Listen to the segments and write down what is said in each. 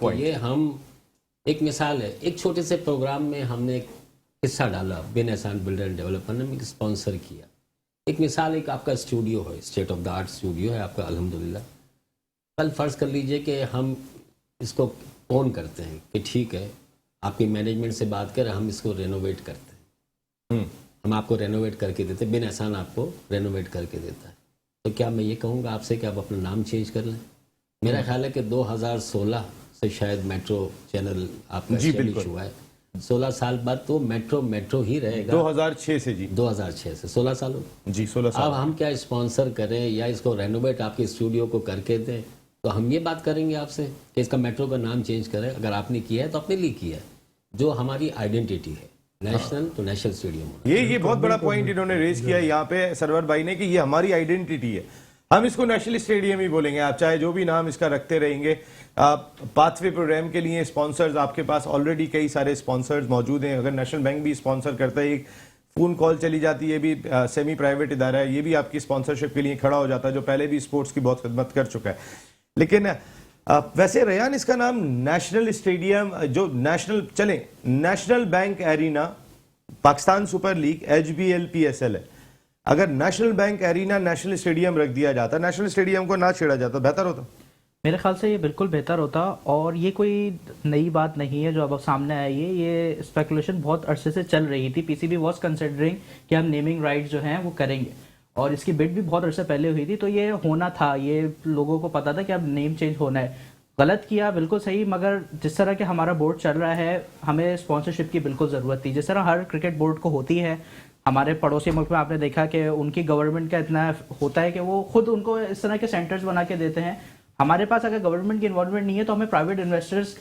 point. کہ یہ ہم ایک مثال ہے، ایک چھوٹے سے پروگرام میں ہم نے ایک حصہ ڈالا، بن احسان بلڈر اینڈ ڈیولپر نے ایک اسپانسر کیا. ایک مثال ایک آپ کا اسٹوڈیو ہے، state of the art studio ہے آپ کا الحمدللہ. کل فرض کر لیجئے کہ ہم اس کو کون کرتے ہیں کہ ٹھیک ہے آپ کی مینجمنٹ سے بات کریں، ہم اس کو رینوویٹ کرتے ہیں، ہم آپ کو رینوویٹ کر کے دیتے ہیں، بن احسان آپ کو رینوویٹ کر کے دیتا ہے. تو کیا میں یہ کہوں گا آپ سے کہ آپ اپنا نام چینج کر لیں؟ میرا خیال ہے کہ 2016 سے شاید میٹرو چینل آپ کا اسٹیبلش ہوا ہے. 16 سال بعد تو میٹرو ہی رہے گا. 2006 سے جی 2006 سے 16 سال ہو جی 16 سال. اب ہم کیا اسپانسر کریں یا اس کو رینوویٹ آپ کے اسٹوڈیو کو کر کے دیں؟ تو ہم یہ بات کریں گے آپ سے کہ اس کا میٹرو کا نام چینج کریں. اگر آپ نے کیا ہے تو اپنے لیے کیا ہے. جو ہماری آئیڈینٹی ہے نیشنل تو نیشنل اسٹیڈیم. یہ بہت بڑا پوائنٹ انہوں نے ریز کیا یہاں پہ سرور بھائی نے کہ یہ ہماری آئیڈینٹی ہے. ہم اس کو نیشنل اسٹیڈیم ہی بولیں گے، آپ چاہے جو بھی نام اس کا رکھتے رہیں گے. پاتھ وے پروگرام کے لیے اسپانسرز آپ کے پاس آلریڈی کئی سارے اسپانسرز موجود ہیں. اگر نیشنل بینک بھی اسپانسر کرتا ہے، ایک فون کال چلی جاتی ہے، یہ بھی سیمی پرائیویٹ ادارہ ہے، یہ بھی آپ کی اسپانسرشپ کے لیے کھڑا ہو جاتا ہے، جو پہلے بھی اسپورٹس کی بہت خدمت کر چکا ہے. لیکن ویسے ریان اس کا نام نیشنل اسٹیڈیم جو national bank arena Pakistan super league HBL-PSL ہے. اگر national bank arena national stadium رکھ دیا جاتا، نیشنل اسٹیڈیم کو نہ چھیڑا جاتا، بہتر ہوتا. میرے خیال سے یہ بالکل بہتر ہوتا. اور یہ کوئی نئی بات نہیں ہے جو اب سامنے آئی ہے، یہ اسپیکولیشن بہت عرصے سے چل رہی تھی. PCB واز کنسیڈرنگ کہ ہم نیمنگ رائٹس جو ہیں وہ کریں گے، اور اس کی بڈ بھی بہت عرصے پہلے ہوئی تھی. تو یہ ہونا تھا، یہ لوگوں کو پتا تھا کہ اب نیم چینج ہونا ہے. غلط کیا بالکل صحیح، مگر جس طرح کہ ہمارا بورڈ چل رہا ہے ہمیں اسپانسرشپ کی بالکل ضرورت تھی. جس طرح ہر کرکٹ بورڈ کو ہوتی ہے، ہمارے پڑوسی ملک میں آپ نے دیکھا کہ ان کی گورنمنٹ کا اتنا ہوتا ہے کہ وہ خود ان کو اس طرح کے سینٹرز بنا کے دیتے ہیں. ہمارے پاس اگر گورنمنٹ کی انوالومنٹ نہیں ہے تو ہمیں پرائیویٹ انویسٹرز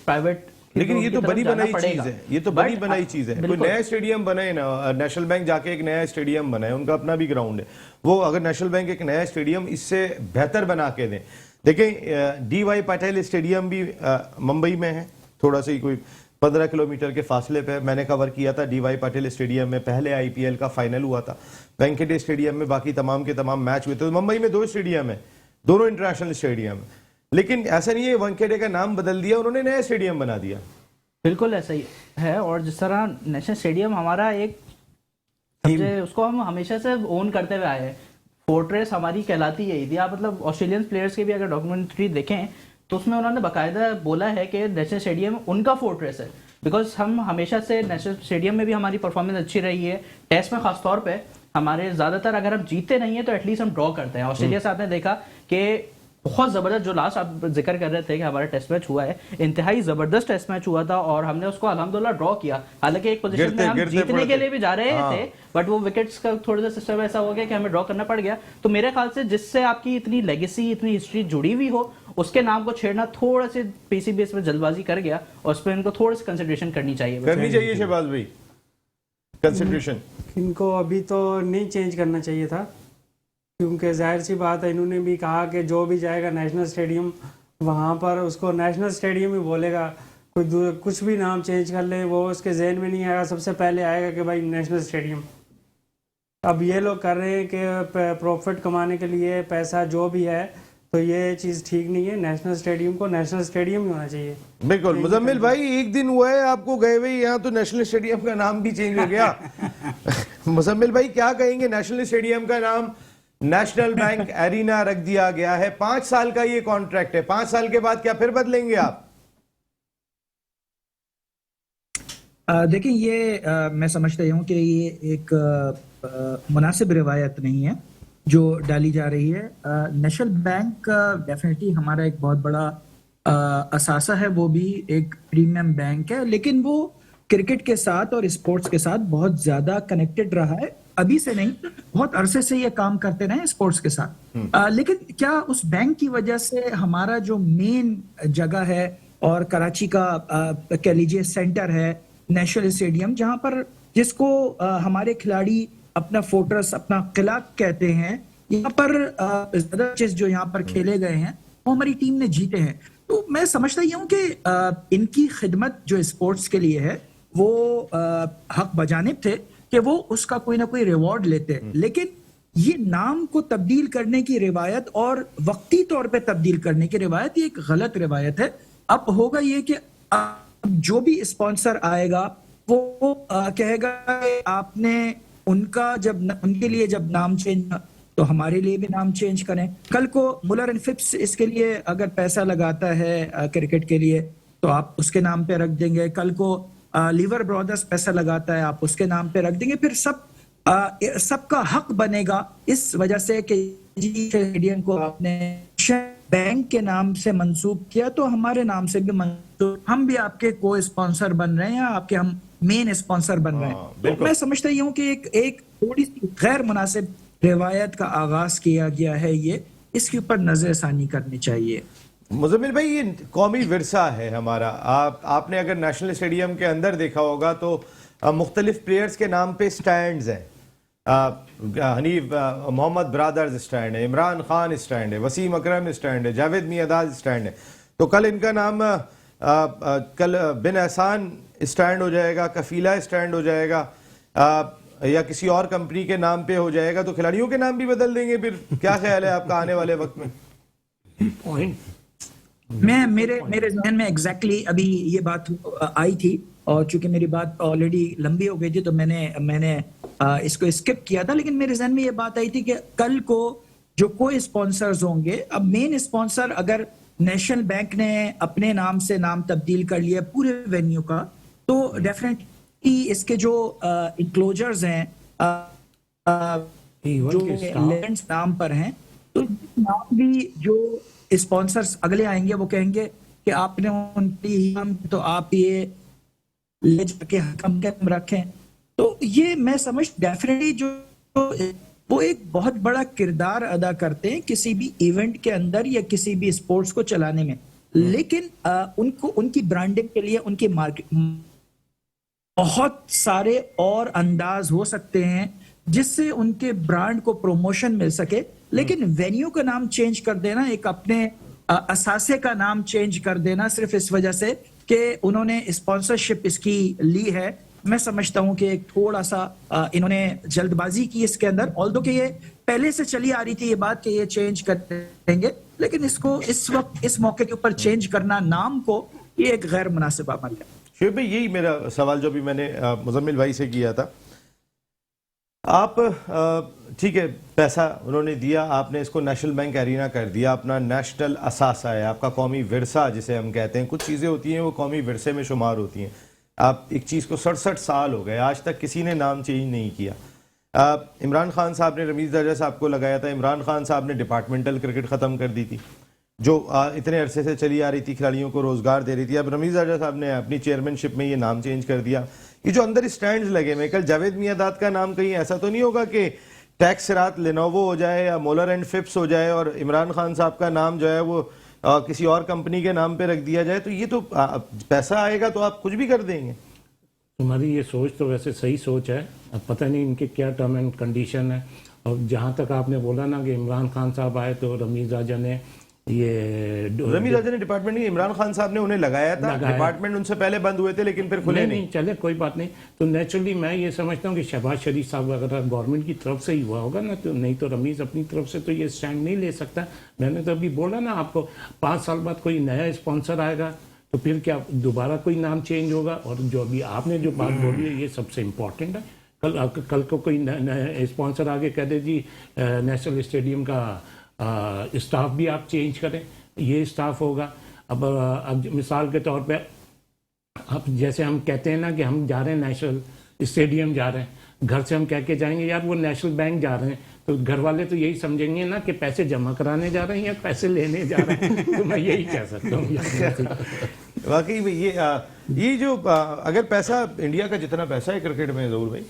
لیکن یہ تو بڑی بنائی چیز ہے، یہ تو بڑی بنائی چیز ہے. کوئی نیا اسٹیڈیم بنائے نا، نیشنل بینک جا کے ایک نیا اسٹیڈیم بنائے، ان کا اپنا بھی گراؤنڈ ہے. وہ اگر نیشنل بینک ایک نیا اسٹیڈیم اس سے بہتر بنا کے دیں. دیکھیں DY پٹیل اسٹیڈیم بھی ممبئی میں ہے، تھوڑا سا ہی کوئی 15 کلومیٹر کے فاصلے پہ. میں نے کور کیا تھا DY پٹیل اسٹیڈیم میں، پہلے IPL کا فائنل ہوا تھا. وینکٹے اسٹیڈیم میں باقی تمام کے تمام میچ ہوئے تھے. ممبئی میں 2 اسٹیڈیم ہیں، دونوں انٹرنیشنل اسٹیڈیم. لیکن ایسا نہیں ہے وینکٹے کا نام بدل دیا، انہوں نے نیا اسٹیڈیم بنا دیا. بالکل ایسا ہی ہے. اور جس طرح نیشنل اسٹیڈیم ہمارا ایک اس کو ہم ہمیشہ سے اون کرتے ہوئے آئے ہیں. فورٹریس ہماری کہلاتی یہی تھی. آپ مطلب آسٹریلین پلیئرس کے بھی اگر ڈاکومنٹری دیکھیں تو اس میں انہوں نے باقاعدہ بولا ہے کہ نیشنل اسٹیڈیم ان کا فورٹریس ہے. بیکاز ہم ہمیشہ سے نیشنل اسٹیڈیم میں بھی ہماری پرفارمنس اچھی رہی ہے. ٹیسٹ میں خاص طور پہ ہمارے زیادہ تر اگر ہم جیتے نہیں ہیں تو ایٹ لیسٹ ہم ڈرا کرتے ہیں. آسٹریلیا سے آپ نے دیکھا کہ بہت زبردست، جو لاسٹ آپ ذکر کر رہے تھے کہ ہمارا ٹیسٹ میچ ہوا ہے، انتہائی زبردست ٹیسٹ میچ ہوا تھا اور ہم نے اس کو الحمدللہ ڈرا کیا. حالانکہ ایک پوزیشن میں ہم جیتنے کے لیے بھی جا رہے تھے، بٹ وہ وکٹس کا تھوڑا سا سسٹم ایسا ہو گیا کہ ہمیں ڈرا کرنا پڑ گیا. تو میرے خیال سے جس سے آپ کی اتنی لیگیسی، اتنی ہسٹری جڑی ہوئی ہو، اس کے نام کو چھیڑنا تھوڑا سے PCB اس میں جلد بازی کر گیا، اور اس پہ ان کو تھوڑا سی کنسیڈریشن کرنی چاہیے. شہباز بھائی کنسیڈریشن ان کو ابھی تو نہیں چینج کرنا چاہیے تھا، کیونکہ ظاہر سی بات ہے انہوں نے بھی کہا کہ جو بھی جائے گا نیشنل اسٹیڈیم وہاں پر اس کو نیشنل اسٹیڈیم ہی بولے گا. کوئی کچھ بھی نام چینج کر لے وہ اس کے ذہن میں نہیں آئے گا، سب سے پہلے آئے گا کہ بھائی نیشنل اسٹیڈیم. اب یہ لوگ کر رہے ہیں کہ پروفٹ کمانے کے لیے پیسہ جو بھی ہے، تو یہ چیز ٹھیک نہیں ہے. نیشنل اسٹیڈیم کو نیشنل اسٹیڈیم ہی ہونا چاہیے. بالکل. مزمل بھائی ایک دن ہوا ہے آپ کو گئے ہوئے یہاں، تو نیشنل اسٹیڈیم کا نام بھی چینج ہو گیا. مزمل بھائی کیا کہیں گے؟ نیشنل اسٹیڈیم کا نام نیشنل بینک ایرینا رکھ دیا گیا ہے. 5 سال کا یہ کانٹریکٹ ہے. 5 سال کے بعد کیا پھر بدلیں گے آپ؟ دیکھیں یہ میں سمجھتا ہوں کہ یہ ایک مناسب روایت نہیں ہے جو ڈالی جا رہی ہے. نیشنل بینک ڈیفینیٹلی ہمارا ایک بہت بڑا اثاثہ ہے، وہ بھی ایک پریمیم بینک ہے، لیکن وہ کرکٹ کے ساتھ اور اسپورٹس کے ساتھ بہت زیادہ کنیکٹڈ رہا ہے. ابھی سے نہیں، بہت عرصے سے یہ کام کرتے رہے اسپورٹس کے ساتھ. لیکن کیا اس بینک کی وجہ سے ہمارا جو مین جگہ ہے اور کراچی کا کہہ لیجیے سینٹر ہے نیشنل اسٹیڈیم، جہاں پر جس کو ہمارے کھلاڑی اپنا فورٹرس، اپنا قلعہ کہتے ہیں، یہاں پر زیادہ میچز جو یہاں پر کھیلے گئے ہیں وہ ہماری ٹیم نے جیتے ہیں. تو میں سمجھتا ہوں کہ ان کی خدمت جو اسپورٹس کے لیے ہے وہ حق بجانب تھے کہ وہ اس کا کوئی نہ کوئی ریوارڈ لیتے. لیکن یہ نام کو تبدیل کرنے کی روایت اور وقتی طور پہ تبدیل کرنے کی روایت یہ ایک غلط روایت ہے. اب ہوگا یہ کہ اب جو بھی اسپانسر آئے گا وہ کہے گا کہ آپ نے ان کا جب ان کے لیے جب نام چینج تو ہمارے لیے بھی نام چینج کریں. کل کو مولر اینڈ فپس اس کے لیے اگر پیسہ لگاتا ہے کرکٹ کے لیے تو آپ اس کے نام پہ رکھ دیں گے. کل کو لیور برادرز پیسہ لگاتا ہے آپ اس کے نام پہ رکھ دیں گے. پھر سب کا حق بنے گا اس وجہ سے کہ جی اسٹیڈیم کو آپ نے بینک کے نام سے منسوب کیا تو ہمارے نام سے بھی منسوب, ہم بھی آپ کے کو اسپانسر بن رہے ہیں یا آپ کے ہم مین اسپانسر بن رہے ہیں. میں سمجھتا ہوں کہ ایک تھوڑی سی غیر مناسب روایت کا آغاز کیا گیا ہے. یہ اس کے اوپر نظر ثانی کرنی چاہیے. مزمل بھائی یہ قومی ورثہ ہے ہمارا. آپ نے اگر نیشنل اسٹیڈیم کے اندر دیکھا ہوگا تو مختلف پلیئرز کے نام پہ سٹینڈز ہیں. حنیف محمد برادرز اسٹینڈ ہے, عمران خان اسٹینڈ ہے, وسیم اکرم اسٹینڈ ہے, جاوید میاداد اسٹینڈ ہے. تو کل ان کا نام کل بن احسان اسٹینڈ ہو جائے گا, کفیلہ اسٹینڈ ہو جائے گا, یا کسی اور کمپنی کے نام پہ ہو جائے گا تو کھلاڑیوں کے نام بھی بدل دیں گے. پھر کیا خیال ہے آپ کا آنے والے وقت میں؟ میرے ذہن میں ایگزیکٹلی ابھی یہ بات آئی تھی اور چونکہ میری بات آلریڈی لمبی ہو گئی تھی تو میں نے اس کو اسکپ کیا تھا. لیکن میرے ذہن میں یہ بات آئی تھی کہ کل کو جو کوئی اسپانسرز ہوں گے, اب مین اسپانسر اگر نیشنل بینک نے اپنے نام سے نام تبدیل کر لیا پورے وینیو کا تو ڈیفینیٹلی اس کے جو انکلوجرز ہیں جو لینڈز نام پر ہیں تو نام بھی جو اسپانسرز اگلے آئیں گے وہ کہیں گے کہ آپ نے ان کی تو آپ یہ لے جا کے حکم کے رکھیں. تو یہ میں سمجھ ڈیفینیٹلی جو وہ ایک بہت بڑا کردار ادا کرتے ہیں کسی بھی ایونٹ کے اندر یا کسی بھی اسپورٹس کو چلانے میں. لیکن ان کی برانڈنگ کے لیے ان کی مارکیٹ بہت سارے اور انداز ہو سکتے ہیں جس سے ان کے برانڈ کو پروموشن مل سکے. لیکن وینیو کا نام چینج کر دینا, ایک اپنے اثاثے کا نام چینج کر دینا صرف اس وجہ سے کہ انہوں نے اسپانسرشپ اس کی لی ہے, میں سمجھتا ہوں کہ ایک تھوڑا سا انہوں نے جلد بازی کی اس کے اندر. آلدو کہ یہ پہلے سے چلی آ رہی تھی یہ بات کہ یہ چینج کر دیں گے, لیکن اس کو اس وقت اس موقع کے اوپر چینج کرنا نام کو, یہ ایک غیر مناسب عمل ہے. شعیب بھائی یہی میرا سوال جو بھی میں نے مزمل بھائی سے کیا تھا. آپ ٹھیک ہے پیسہ انہوں نے دیا, آپ نے اس کو نیشنل بینک ایرینا کر دیا, اپنا نیشنل اثاثہ ہے, آپ کا قومی ورثہ جسے ہم کہتے ہیں. کچھ چیزیں ہوتی ہیں وہ قومی ورثے میں شمار ہوتی ہیں. آپ ایک چیز کو 67 سال ہو گئے, آج تک کسی نے نام چینج نہیں کیا. عمران خان صاحب نے رمیز درجہ صاحب کو لگایا تھا, عمران خان صاحب نے ڈپارٹمنٹل کرکٹ ختم کر دی تھی جو اتنے عرصے سے چلی آ رہی تھی, کھلاڑیوں کو روزگار دے رہی تھی. اب رمیز درجہ صاحب نے اپنی چیئرمین شپ میں یہ نام چینج کر دیا. یہ جو اندر اسٹینڈز لگے میں کل جاوید میاداد کا نام کہیں ایسا تو نہیں ہوگا کہ ٹیکس سرات لینووو ہو جائے یا مولر اینڈ فپس ہو جائے اور عمران خان صاحب کا نام جو ہے وہ کسی اور کمپنی کے نام پہ رکھ دیا جائے؟ تو یہ تو پیسہ آئے گا تو آپ کچھ بھی کر دیں گے. تمہاری یہ سوچ تو ویسے صحیح سوچ ہے, اب پتہ نہیں ان کے کیا ٹرم اینڈ کنڈیشن ہے. اور جہاں تک آپ نے بولا نا کہ عمران خان صاحب آئے تو رمیز راجہ نے رمیز راجہ نے ڈپارٹمنٹ نہیں, عمران خان صاحب نے انہیں لگایا تھا. ڈپارٹمنٹ ان سے پہلے بند ہوئے تھے لیکن پھر کھلے نہیں. چلے کوئی بات نہیں. تو نیچرلی میں یہ سمجھتا ہوں کہ شہباز شریف صاحب اگر گورنمنٹ کی طرف سے ہی ہوا ہوگا نا تو نہیں تو رمیز اپنی طرف سے تو یہ اسٹینڈ نہیں لے سکتا. میں نے تو ابھی بولا نا آپ کو 5 سال بعد کوئی نیا اسپانسر آئے گا تو پھر کیا دوبارہ کوئی نام چینج ہوگا. اور جو ابھی آپ نے جو بات بولی ہے یہ سب سے امپورٹنٹ ہے. کل کو کوئی اسپانسر آگے کہہ دے جی نیشنل اسٹیڈیم کا اسٹاف بھی آپ چینج کریں, یہ اسٹاف ہوگا. اب مثال کے طور پہ اب جیسے ہم کہتے ہیں نا کہ ہم جا رہے ہیں نیشنل اسٹیڈیم جا رہے ہیں, گھر سے ہم کہہ کے جائیں گے یار وہ نیشنل بینک جا رہے ہیں, تو گھر والے تو یہی سمجھیں گے نا کہ پیسے جمع کرانے جا رہے ہیں یا پیسے لینے جا رہے ہیں. تو میں یہی کہہ سکتا ہوں. واقعی یہ جو اگر پیسہ انڈیا کا جتنا پیسہ ہے کرکٹ میں ضرور بھائی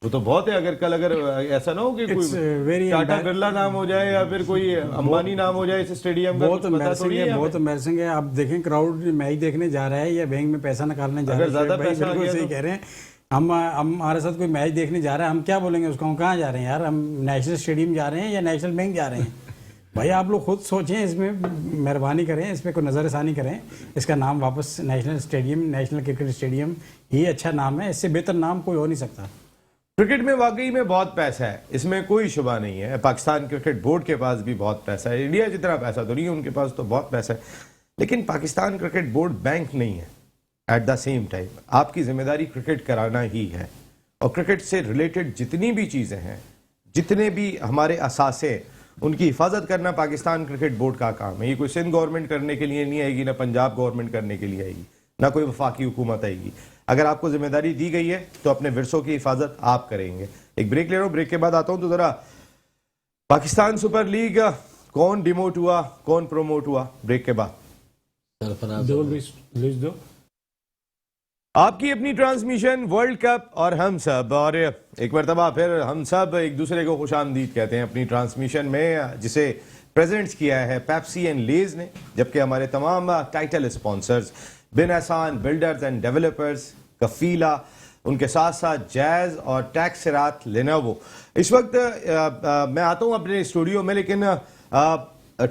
وہ تو بہت ہے. اگر ایسا نہ ہو کہ کوئی ٹاٹا برلا نام ہو جائے یا پھر کوئی امبانی نام ہو جائے اس اسٹیڈیم کا, بہت امبیرسنگ ہے. آپ دیکھیں کراؤڈ میچ دیکھنے جا رہا ہے یا بینک میں پیسہ نکالنے جا رہا ہے, بالکل صحیح کہہ رہے ہیں. ہم ہمارے ساتھ کوئی میچ دیکھنے جا رہا ہے, ہم کیا بولیں گے اس کو, ہم کہاں جا رہے ہیں یار, ہم نیشنل اسٹیڈیم جا رہے ہیں یا نیشنل بینک جا رہے ہیں؟ بھائی آپ لوگ خود سوچیں, اس میں مہربانی کریں, اس پہ کوئی نظر ثانی کریں. اس کا نام واپس national stadium, national cricket stadium, یہ اچھا نام ہے, اس سے بہتر نام کوئی ہو نہیں سکتا. کرکٹ میں واقعی میں بہت پیسہ ہے, اس میں کوئی شبہ نہیں ہے. پاکستان کرکٹ بورڈ کے پاس بھی بہت پیسہ ہے, انڈیا جتنا پیسہ تو نہیں ہے, ان کے پاس تو بہت پیسہ ہے. لیکن پاکستان کرکٹ بورڈ بینک نہیں ہے. ایٹ دا سیم ٹائم آپ کی ذمہ داری کرکٹ کرانا ہی ہے, اور کرکٹ سے ریلیٹڈ جتنی بھی چیزیں ہیں, جتنے بھی ہمارے اثاثے, ان کی حفاظت کرنا پاکستان کرکٹ بورڈ کا کام ہے. یہ کوئی سندھ گورنمنٹ کرنے کے لیے نہیں آئے گی, نہ پنجاب گورنمنٹ کرنے کے لیے آئے گی, نہ کوئی وفاقی حکومت آئے گی. اگر آپ کو ذمہ داری دی گئی ہے تو اپنے ورثوں کی حفاظت آپ کریں گے. ایک بریک لے رہا ہوں, بریک کے بعد آتا ہوں. تو ذرا پاکستان سپر لیگ کون ڈیموٹ ہوا, کون پروموٹ ہوا, بریک کے بعد. دو لسٹ دو. آپ کی اپنی ٹرانسمیشن ورلڈ کپ اور ہم سب, اور ایک مرتبہ پھر ہم سب ایک دوسرے کو خوش آمدید کہتے ہیں اپنی ٹرانسمیشن میں, جسے پریزنٹس کیا ہے پیپسی اینڈ لیز نے, جبکہ ہمارے تمام title sponsors Bin Ehsan builders and developers, Kafeela, ان کے ساتھ ساتھ جیز اور ٹیکسرات لینوو. اس وقت میں آتا ہوں اپنے اسٹوڈیو میں, لیکن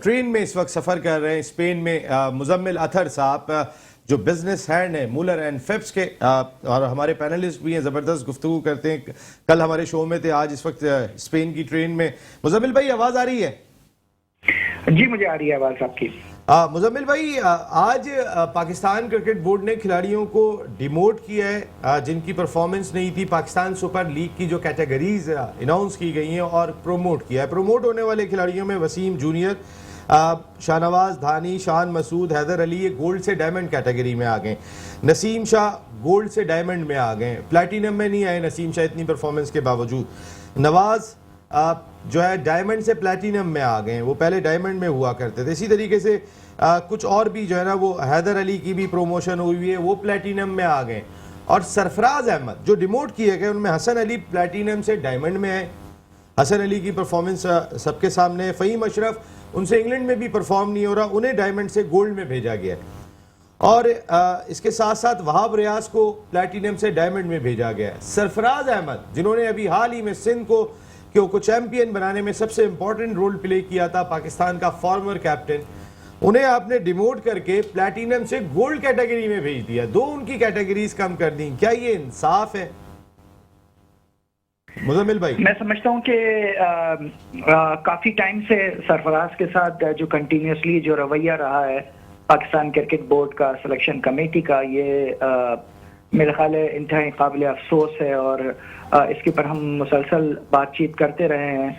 ٹرین میں اس وقت سفر کر رہے ہیں اسپین میں مزمل اطہر صاحب, جو بزنس ہینڈ ہیں مولر اینڈ فپس کے, اور ہمارے پینلسٹ بھی ہیں, زبردست گفتگو کرتے ہیں. کل ہمارے شو میں تھے, آج اس وقت اسپین کی ٹرین میں. مزمل بھائی آواز آ رہی ہے؟ جی مجھے آ رہی ہے آواز آپ کی. مزمل بھائی, آج پاکستان کرکٹ بورڈ نے کھلاڑیوں کو ڈیموٹ کیا ہے جن کی پرفارمنس نہیں تھی. پاکستان سپر لیگ کی جو کیٹیگریز اناؤنس کی گئی ہیں اور پروموٹ کیا ہے. پروموٹ ہونے والے کھلاڑیوں میں وسیم جونیئر, شاہنواز دھانی, شان مسعود, حیدر علی, یہ گولڈ سے ڈائمنڈ کیٹیگری میں آ گئے. نسیم شاہ گولڈ سے ڈائمنڈ میں آ گئے, پلیٹینم میں نہیں آئے نسیم شاہ اتنی پرفارمنس کے باوجود. نواز جو ہے ڈائمنڈ سے پلیٹینم میں آ گئے, وہ پہلے ڈائمنڈ میں ہوا کرتے تھے. اسی طریقے سے کچھ اور بھی جو ہے نا, وہ حیدر علی کی بھی پروموشن ہوئی ہے, وہ پلیٹینم میں آ گئے. اور سرفراز احمد جو ڈیموٹ کیے گئے, ان میں حسن علی پلیٹینم سے ڈائمنڈ میں آئے. حسن علی کی پرفارمنس سب کے سامنے ہے. فہیم اشرف, ان سے انگلینڈ میں بھی پرفارم نہیں ہو رہا, انہیں ڈائمنڈ سے گولڈ میں بھیجا گیا. اور اس کے ساتھ ساتھ وہاب ریاض کو پلیٹینم سے ڈائمنڈ میں بھیجا گیا. سرفراز احمد جنہوں نے ابھی حال ہی میں سندھ کو چیمپئن بنانے میں سب سے امپورٹنٹ رول پلے کیا تھا, پاکستان کا فارمر کیپٹن, انہیں آپ نے ڈیموٹ کر کے پلیٹینم سے گولڈ کیٹیگری میں بھیج دیا. 2 ان کی کیٹیگریز کم کر دیں. کیا یہ انصاف ہے مزمل بھائی؟ میں سمجھتا ہوں کہ کافی ٹائم سے سرفراز کے ساتھ جو کنٹینیوسلی جو رویہ رہا ہے پاکستان کرکٹ بورڈ کا, سلیکشن کمیٹی کا, یہ میرے خیال ہے انتہائی قابل افسوس ہے. اور اس کے پر ہم مسلسل بات چیت کرتے رہے ہیں.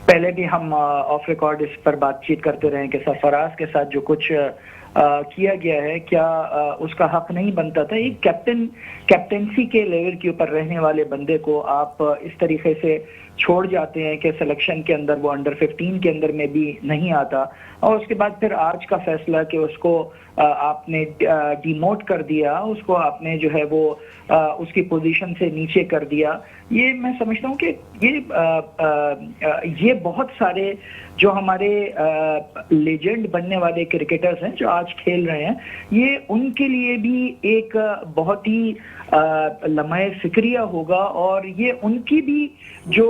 پہلے بھی ہم آف ریکارڈ اس پر بات چیت کرتے رہے ہیں کہ سرفراز کے ساتھ جو کچھ کیا گیا ہے, کیا اس کا حق نہیں بنتا تھا. ایک کیپٹنسی کے لیول کے اوپر رہنے والے بندے کو آپ اس طریقے سے چھوڑ جاتے ہیں کہ سلیکشن کے اندر وہ انڈر 15 کے اندر میں بھی نہیں آتا, اور اس کے بعد پھر آج کا فیصلہ کہ اس کو آپ نے ڈیموٹ کر دیا, اس کو آپ نے جو ہے وہ اس کی پوزیشن سے نیچے کر دیا. یہ میں سمجھتا ہوں کہ یہ بہت سارے جو ہمارے لیجنڈ بننے والے کرکٹرز ہیں جو آج کھیل رہے ہیں, یہ ان کے لیے بھی ایک بہت ہی لمحہ فکریہ ہوگا, اور یہ ان کی بھی جو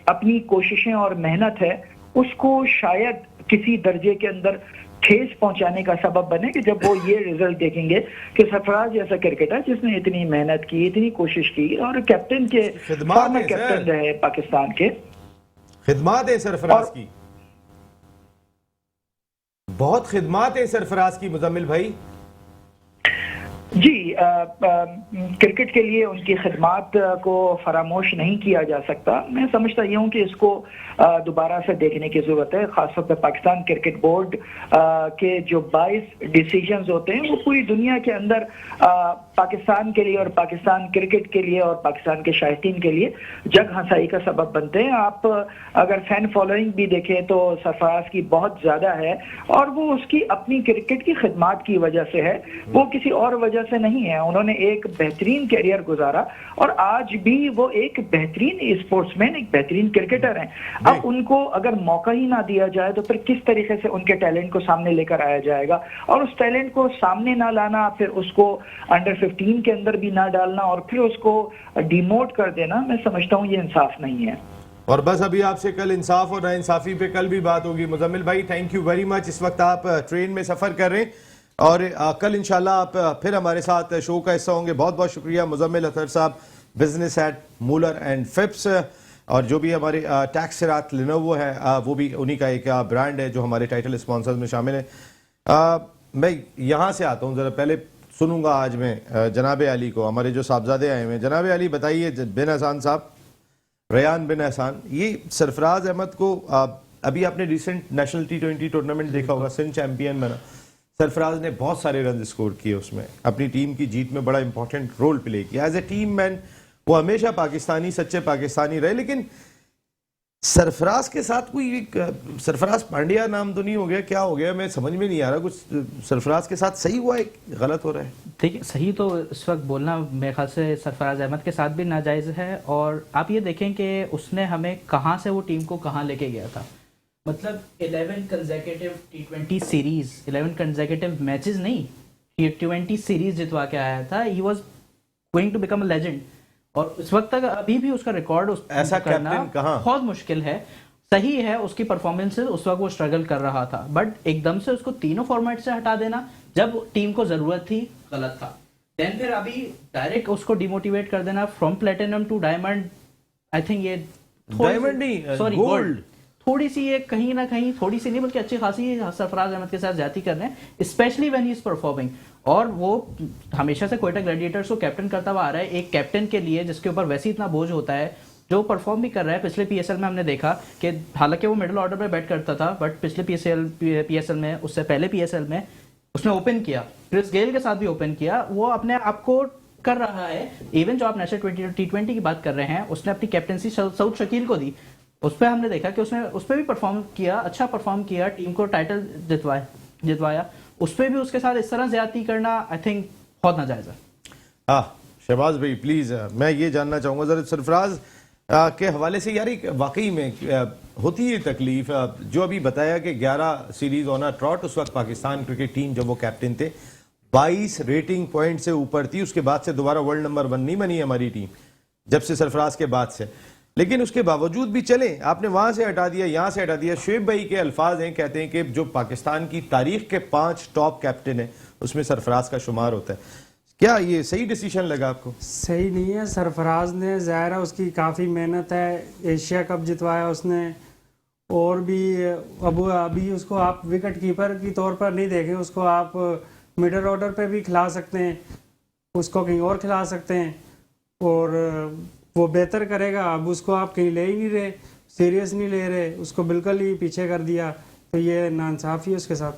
اپنی کوششیں اور محنت ہے اس کو شاید کسی درجے کے اندر ٹھیس پہنچانے کا سبب بنے کہ جب وہ یہ رزلٹ دیکھیں گے کہ سرفراز جیسا کرکٹر جس نے اتنی محنت کی, اتنی کوشش کی, اور کیپٹن کے فارمر کیپٹن رہے پاکستان کے, خدمات ہیں سرفراز کی, بہت خدمات ہیں سرفراز کی مزمل بھائی. جی کرکٹ کے لیے ان کی خدمات کو فراموش نہیں کیا جا سکتا. میں سمجھتا یہ ہوں کہ اس کو دوبارہ سے دیکھنے کی ضرورت ہے. خاص طور پہ پاکستان کرکٹ بورڈ کے جو 22 ڈیسیجنز ہوتے ہیں وہ پوری دنیا کے اندر پاکستان کے لیے اور پاکستان کرکٹ کے لیے اور پاکستان کے شائقین کے لیے جگ ہنسائی کا سبب بنتے ہیں. آپ اگر فین فالوئنگ بھی دیکھیں تو سرفراز کی بہت زیادہ ہے, اور وہ اس کی اپنی کرکٹ کی خدمات کی وجہ سے ہے, وہ کسی اور وجہ سے نہیں ہے. انہوں نے ایک بہترین کیریئر گزارا اور آج بھی وہ ایک بہترین اسپورٹس مین, ایک بہترین کرکٹر ہیں. اب ان کو اگر موقع ہی نہ دیا جائے تو پھر کس طریقے سے ان کے ٹیلنٹ کو سامنے لے کر آیا جائے گا, اور اس ٹیلنٹ کو سامنے نہ لانا, پھر اس کو انڈر 15 کے اندر بھی نہ ڈالنا اور پھر اس کو ڈیموٹ کر دینا, میں سمجھتا ہوں یہ انصاف نہیں ہے. اور بس ابھی آپ سے کل انصاف اور ناانصافی پہ کل بھی بات ہوگی. مزمل بھائی تھینک یو ویری مچ. اس وقت آپ ٹرین میں سفر کر رہے ہیں اور کل انشاءاللہ آپ پھر ہمارے ساتھ شو کا حصہ ہوں گے. بہت بہت شکریہ مزمل اطہر صاحب, business at Mueller and Phipps, اور جو بھی ہمارے ٹیکس رات لینوو ہے وہ بھی انہی کا ایک برانڈ ہے جو ہمارے ٹائٹل اسپانسرز میں شامل ہے. میں یہاں سے آتا ہوں, ذرا پہلے سنوں گا آج میں جناب علی کو, ہمارے جو صاحبزادے آئے ہوئے ہیں. جناب علی بتائیے, بن احسان صاحب, ریان بن احسان, یہ سرفراز احمد کو ابھی آپ نے ریسنٹ نیشنل T20 ٹورنامنٹ دیکھا ہوگا, سندھ چیمپئن بنا. سرفراز نے بہت سارے رنز اسکور کیے اس میں, اپنی ٹیم کی جیت میں بڑا امپورٹنٹ رول پلے کیا. ایز اے ٹیم مین وہ ہمیشہ پاکستانی, سچے پاکستانی رہے. لیکن سرفراز کے ساتھ کوئی ایک سرفراز پانڈیا نام تو نہیں ہو گیا, کیا ہو گیا میں سمجھ میں نہیں آ رہا. کچھ سرفراز کے ساتھ صحیح ہوا ہے, غلط ہو رہا ہے؟ دیکھیں صحیح تو اس وقت بولنا میرے خیال سے سرفراز احمد کے ساتھ بھی ناجائز ہے. اور آپ یہ دیکھیں کہ اس نے ہمیں کہاں سے وہ ٹیم کو کہاں لے کے گیا تھا. مطلب 11 consecutive T20 series, 11 consecutive matches نہیں, T20 سیریز جتوا کے آیا تھا. He was going to become a legend, اور اس وقت تک ابھی بھی اس کا ریکارڈ ایسا کرنا کیپٹن کہاں, بہت مشکل ہے. صحیح ہے اس کی پرفارمنس, اس وقت وہ اسٹرگل کر رہا تھا, بٹ ایک دم سے اس کو تینوں فارمیٹ سے ہٹا دینا جب ٹیم کو ضرورت تھی, غلط تھا. دین پھر ابھی ڈائریکٹ اس کو ڈیموٹیویٹ کر دینا from platinum to diamond. I think یہ ڈائمنڈ نہیں, سوری گولڈ, تھوڑی سی یہ کہیں نہ کہیں, تھوڑی سی نہیں بلکہ اچھی خاصی سرفراز احمد کے ساتھ زیادتی کر رہے ہیں, especially when he is performing. اور وہ ہمیشہ سے کوئٹہ گلیڈیٹرز کو کیپٹن کرتا ہوا آ رہا ہے. ایک کیپٹن کے لیے جس کے اوپر ویسے اتنا بوجھ ہوتا ہے, جو پرفارم بھی کر رہا ہے. پچھلے PSL میں ہم نے دیکھا کہ حالانکہ وہ مڈل آرڈر پہ بیٹ کرتا تھا, بٹ پچھلے PSL میں, اس سے پہلے PSL میں اس نے اوپن کیا, کرس گیل کے ساتھ بھی اوپن کیا. وہ اپنے آپ کو کر رہا ہے. ایون جو آپ نیشنل T20 کی بات کر رہے ہیں, اس نے اپنی کیپٹنسی سعود شکیل کو دی. اس پہ ہم نے دیکھا کہ اس نے اس پہ بھی پرفارم کیا, اچھا پرفارم کیا, ٹیم کو ٹائٹل جتوایا. اس پہ بھی اس کے ساتھ اس طرح زیادتی کرنا آئی تھنک بہت ناجائز ہے. شہباز بھائی پلیز, میں یہ جاننا چاہوں گا ذرا سرفراز کے حوالے سے. یار واقعی میں ہوتی ہے تکلیف, جو ابھی بتایا کہ 11 سیریز آن ٹراٹ, اس وقت پاکستان کرکٹ ٹیم جب وہ کیپٹن تھے 22 ریٹنگ پوائنٹ سے اوپر تھی. اس کے بعد سے دوبارہ ورلڈ نمبر 1 نہیں بنی ہماری ٹیم جب سے سرفراز کے بعد سے. لیکن اس کے باوجود بھی چلیں, آپ نے وہاں سے ہٹا دیا, یہاں سے ہٹا دیا. شعیب بھائی کے الفاظ ہیں, کہتے ہیں کہ جو پاکستان کی تاریخ کے 5 ٹاپ کیپٹن ہیں اس میں سرفراز کا شمار ہوتا ہے. کیا یہ صحیح ڈیسیشن لگا آپ کو؟ صحیح نہیں ہے. سرفراز نے ظاہر ہے اس کی کافی محنت ہے, ایشیا کپ جتوایا اس نے, اور بھی ابھی اس کو آپ وکٹ کیپر کی طور پر نہیں دیکھیں, اس کو آپ مڈل آرڈر پہ بھی کھلا سکتے ہیں, اس کو کہیں اور کھلا سکتے ہیں, اور وہ بہتر کرے گا. اب اس کو آپ کہیں لے ہی نہیں رہے, سیریس نہیں لے رہے, اس کو بالکل ہی پیچھے کر دیا, تو یہ ناانصافی ہے اس کے ساتھ,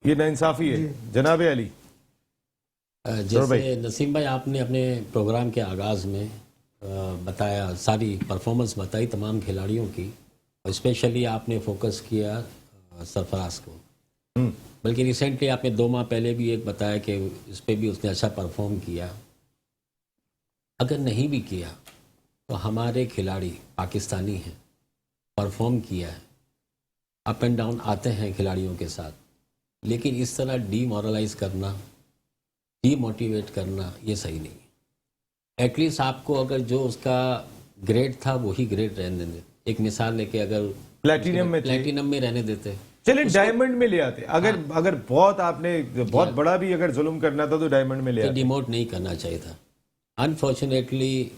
یہ ناانصافی ہے. جناب علی, جیسے نسیم بھائی آپ نے اپنے پروگرام کے آغاز میں بتایا, ساری پرفارمنس بتائی تمام کھلاڑیوں کی, اور اسپیشلی آپ نے فوکس کیا سرفراز کو. بلکہ ریسنٹلی آپ نے 2 ماہ پہلے بھی ایک بتایا کہ اس پہ بھی اس نے اچھا پرفارم کیا. اگر نہیں بھی کیا تو ہمارے کھلاڑی پاکستانی ہیں, پرفارم کیا ہے, اپ اینڈ ڈاؤن آتے ہیں کھلاڑیوں کے ساتھ, لیکن اس طرح ڈی مورلائز کرنا, ڈی موٹیویٹ کرنا یہ صحیح نہیں ہے. ایٹ لیسٹ آپ کو اگر جو اس کا گریڈ تھا وہی گریڈ رہنے دیں. ایک مثال لے کے اگر پلیٹینم میں رہنے دیتے, چلیں ڈائمنڈ میں لے آتے. اگر بہت آپ نے بہت بڑا بھی اگر ظلم کرنا تھا تو ڈائمنڈ میں لے آتے. ڈیموٹ نہیں کرنا چاہیے تھا. انفارچونیٹلی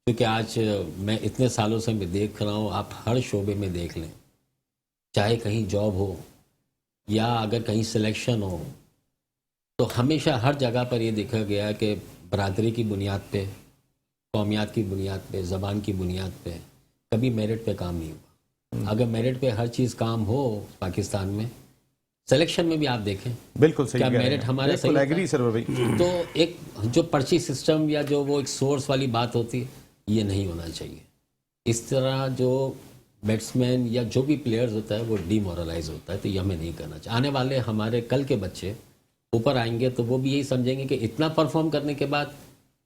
کیونکہ آج میں اتنے سالوں سے میں دیکھ رہا ہوں, آپ ہر شعبے میں دیکھ لیں, چاہے کہیں جاب ہو یا اگر کہیں سلیکشن ہو, تو ہمیشہ ہر جگہ پر یہ دیکھا گیا کہ برادری کی بنیاد پہ, قومیات کی بنیاد پہ, زبان کی بنیاد پہ, کبھی میرٹ پہ کام نہیں ہوا. اگر میرٹ پہ ہر چیز کام ہو پاکستان میں, سلیکشن میں بھی آپ دیکھیں بالکل صحیح, کیا میرٹ ہمارا صحیح, تو ایک جو پرچی سسٹم یا جو وہ ایک سورس والی بات ہوتی ہے, یہ نہیں ہونا چاہیے. اس طرح جو بیٹسمین یا جو بھی پلیئرز ہوتا ہے وہ ڈی مورلائز ہوتا ہے, تو یہ ہمیں نہیں کرنا چاہیے. آنے والے ہمارے کل کے بچے اوپر آئیں گے تو وہ بھی یہی سمجھیں گے کہ اتنا پرفارم کرنے کے بعد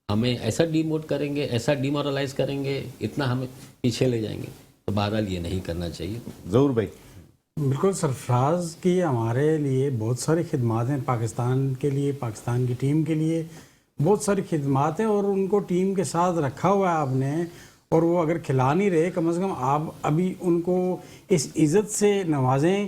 ہمیں ایسا ڈی موٹ کریں گے, ایسا ڈی مورلائز کریں گے, اتنا ہمیں پیچھے لے جائیں گے. تو بہرحال یہ نہیں کرنا چاہیے. ضرور بھائی. بالکل, سرفراز کی ہمارے لیے بہت ساری خدمات ہیں, پاکستان کے لیے, پاکستان کی ٹیم کے لیے بہت ساری خدمات ہیں, اور ان کو ٹیم کے ساتھ رکھا ہوا ہے آپ نے, اور وہ اگر کھلا نہیں رہے, کم از کم آپ ابھی ان کو اس عزت سے نوازیں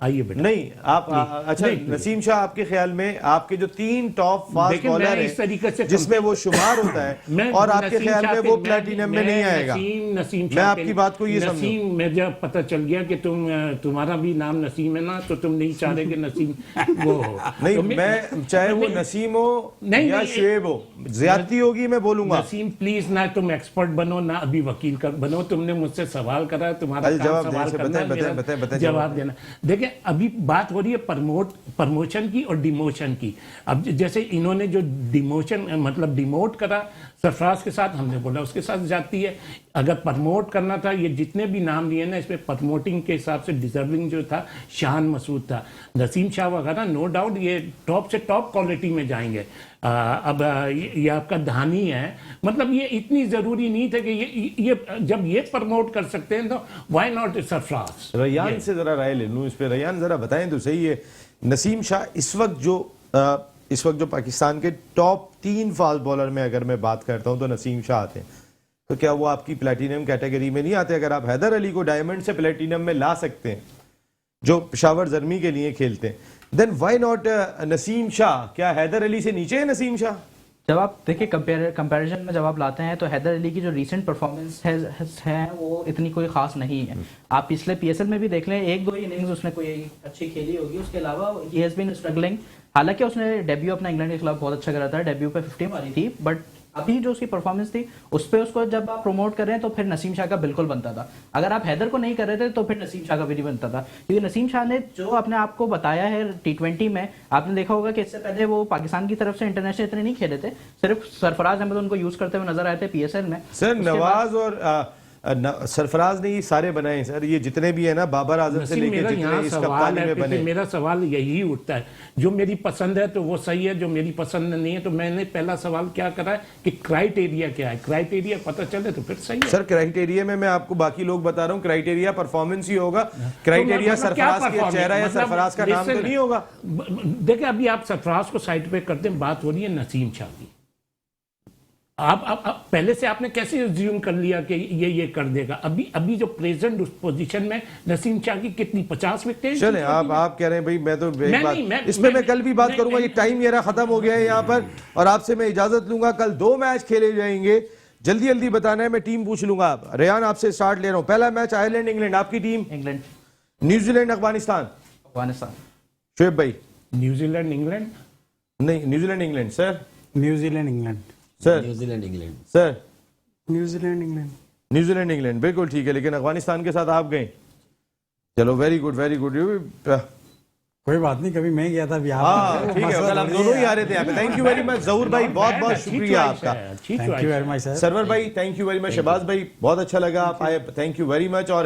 آئیے بیٹا نہیں آپ اچھا نسیم شاہ آپ کے خیال میں آپ کے جو 3 ٹاپ فاسٹ دیکھیں، میں بالر اس طریقے سے ہیں جس میں وہ شمار ہوتا ہے اور آپ کے خیال میں وہ پلیٹینم میں نہیں آئے گا، میں آپ کی بات کو یہ سمجھوں. نسیم میں جب پتہ چل گیا کہ تمہارا بھی نام نسیم ہے نا، تو تم نہیں چاہ رہے کہ نسیم وہ ہو. نہیں میں چاہے وہ نسیم ہو یا شعیب ہو، زیادتی ہوگی میں بولوں گا. نسیم پلیز نہ تم ایکسپرٹ بنو نہ ابھی وکیل بنو. تم نے مجھ سے سوال کرا، تمہارا کام سوال کرنا، جواب دینا. دیکھیں ابھی بات ہو رہی ہے پرموشن کی اور ڈیموشن کی. اب جیسے انہوں نے جو ڈیموشن مطلب ڈیموٹ کرا سرفراز کے ساتھ، ہم نے بولا اس کے ساتھ جاتی ہے. اگر پرموٹ کرنا تھا، یہ جتنے بھی نام لیے نا اس میں پرموٹنگ کے حساب سے ڈیزرونگ جو تھا شان مسعود تھا، نسیم شاہ وغیرہ نو ڈاؤٹ یہ ٹاپ سے ٹاپ کوالٹی میں جائیں گے. اب یہ آپ کا دھانی ہے، مطلب یہ اتنی ضروری نہیں تھا کہ یہ جب یہ پرموٹ کر سکتے ہیں تو وائی ناٹ سرفراز. ریان سے ذرا رائے لے لوں اس پہ. ریان ذرا بتائیں تو صحیح ہے، نسیم شاہ اس وقت جو پاکستان کے ٹاپ 3 فاسٹ بالر میں اگر میں بات کرتا ہوں تو نسیم شاہ آتے ہیں، تو کیا وہ آپ کی پلیٹینم کیٹیگری میں نہیں آتے؟ اگر آپ حیدر علی کو ڈائمنڈ سے پلیٹینم میں لا سکتے ہیں جو پشاور زرمی کے لیے کھیلتے ہیں، دین وائی ناٹ نسیم شاہ؟ کیا حیدر علی سے نیچے ہے نسیم شاہ؟ جب آپ دیکھیں کمپیریزن میں جب آپ لاتے ہیں تو حیدر علی کی جو ریسنٹ پرفارمنس ہے وہ اتنی کوئی خاص نہیں ہے. آپ پچھلے پی ایس ایل میں بھی دیکھ لیں، 1-2 اننگز اس نے کوئی اچھی کھیلی ہوگی، اس کے علاوہ ہی ہیز بین اسٹرگلنگ. حالانکہ اس نے ڈیبیو اپنا انگلینڈ کے خلاف بہت اچھا کرا تھا، ڈیبیو پہ 50 ماری تھی، بٹ ابھی جو اس کی پرفارمنس تھی اس پہ اس کو جب آپ پروموٹ کر رہے ہیں تو پھر نسیم شاہ کا بالکل بنتا تھا. اگر آپ حیدر کو نہیں کر رہے تھے تو پھر نسیم شاہ کا بھی نہیں بنتا تھا، کیونکہ نسیم شاہ نے جو اپنے آپ کو بتایا ہے T20 میں، آپ نے دیکھا ہوگا کہ اس سے پہلے وہ پاکستان کی طرف سے انٹرنیشنل اتنے نہیں کھیلے تھے، صرف سرفراز احمد ان کو یوز کرتے ہوئے نظر آئے تھے پی ایس ایل میں. سر نواز اور سرفراز نے یہ سارے بنائے ہیں سر، یہ جتنے بھی ہیں نا بابر اعظم سے لے کے جتنے اس کپتانی میں بنے. میرا سوال یہی اٹھتا ہے، جو میری پسند ہے تو وہ صحیح ہے، جو میری پسند نہیں ہے تو میں نے پہلا سوال کیا کرا ہے کہ کرائیٹیریا کیا ہے. کرائیٹیریا پتہ چلے تو پھر صحیح ہے. سر کرائیٹیریا میں آپ کو باقی لوگ بتا رہا ہوں، کرائیٹیریا پرفارمنس ہی ہوگا. کرائیٹیریا سرفراز کے چہرہ یا سرفراز کا نام تو نہیں ہوگا. دیکھیں ابھی آپ سرفراز کو سائڈ پہ کرتے ہیں، بات ہو رہی ہے نسیم شاہ کی. آپ پہلے سے آپ نے کیسے زیوم کر لیا کہ یہ کر دے گا؟ ابھی جو پریزنٹ پوزیشن میں نسیم شاہ کی کتنی 50 وکٹیں. چلیں آپ کہہ رہے ہیں بھائی میں تو اس پہ میں کل بھی بات کروں گا. یہ ٹائم میرا ختم ہو گیا ہے یہاں پر، اور آپ سے میں اجازت لوں گا. کل 2 میچ کھیلے جائیں گے، جلدی بتانا ہے. میں ٹیم پوچھ لوں گا. ریان آپ سے سٹارٹ لے رہا ہوں. پہلا میچ آئرلینڈ انگلینڈ، آپ کی team? England. New Zealand Afghanistan? Afghanistan. Shoaib بھائی؟ New Zealand England. نہیں New Zealand England. Sir? New Zealand England. Sir? New Zealand England. Sir? New Zealand England. New Zealand England بالکل ٹھیک ہے، لیکن افغانستان کے ساتھ آپ گئے. چلو ویری گڈ. کوئی بات نہیں، کبھی میں گیا تھا ابھی. ہاں ٹھیک ہے، کل ہم دونوں ہی آ رہے تھے یہاں پہ. تھینک یو ویری مچ ظہور بھائی، بہت شکریہ آپ کا. Thank you very much sir. Sarwar بھائی thank you very much. Shahbaz بھائی بہت اچھا لگا آپ آئے، تھینک یو ویری مچ. اور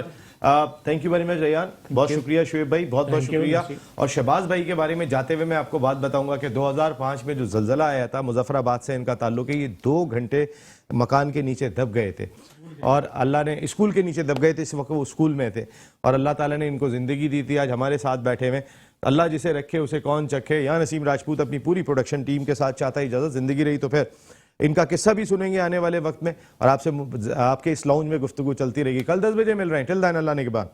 thank you very much Rayan, بہت شکریہ. شعیب بھائی بہت شکریہ. اور شہباز بھائی کے بارے میں جاتے ہوئے میں آپ کو بات بتاؤں گا کہ 2005 میں جو زلزلہ آیا تھا، مظفر آباد سے ان کا تعلق ہے. یہ 2 گھنٹے مکان کے نیچے دب گئے تھے، اور اللہ نے اسکول کے نیچے دب گئے تھے. اس وقت وہ اسکول میں تھے، اور اللہ تعالیٰ نے ان کو زندگی دی تھی. آج ہمارے ساتھ بیٹھے ہوئے. اللہ جسے رکھے اسے کون چکھے. یہاں نسیم راجپوت اپنی پوری پروڈکشن ٹیم کے ساتھ چاہتا ہے اجازت. زندگی رہی تو پھر ان کا قصہ بھی سنیں گے آنے والے وقت میں، اور آپ سے آپ کے اس لاؤنج میں گفتگو چلتی رہے گی. کل 10 بجے مل رہے ہیں. ٹل دین اللہ نے کے بعد.